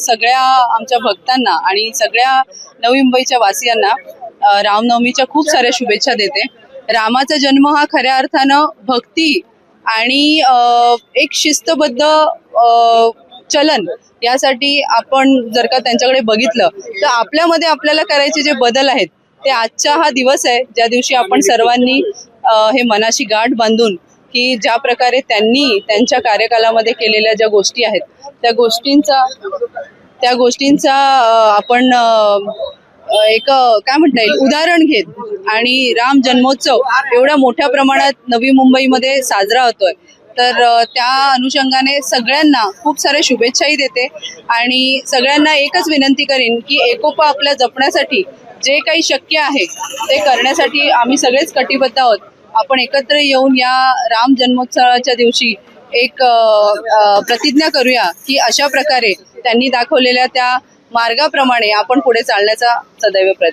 सगळ्या आमच्या भक्तांना आणि सगळ्या नवी मुंबईच्या वासियांना रामनवमीच्या खूप साऱ्या शुभेच्छा देते। रामाचा जन्म हा खऱ्या अर्थानं भक्ती आणि एक शिस्तबद्ध चलन यासाठी आपण जर का त्यांच्याकडे बघितलं तर आपल्यामध्ये आपल्याला करायचे जे बदल आहेत ते आजचा हा दिवस आहे ज्या दिवशी आपण सर्वांनी हे मनाशी गाठ बांधून की ज्या प्रकारे त्यांनी त्यांच्या कार्यकालामध्ये केलेल्या ज्या गोष्टी आहेत त्या गोष्टींचा आपण एक काय म्हणता येईल उदाहरण घेत आणि राम जन्मोत्सव एवढ्या मोठ्या प्रमाणात नवी मुंबईमध्ये साजरा होतोय तर त्या अनुषंगाने सगळ्यांना खूप सारे शुभेच्छाही देते आणि सगळ्यांना एकच विनंती करीन की एकोपा आपल्या जपण्यासाठी जे काही शक्य आहे ते करण्यासाठी आम्ही सगळेच कटिबद्ध आहोत। आपण एकत्र येऊन या राम जन्मोत्सवाच्या दिवशी एक प्रतिज्ञा करूया की अशा प्रकारे त्यांनी दाखवलेल्या त्या मार्गाप्रमाणे आपण पुढे चालण्याचा सदैव प्रयत्न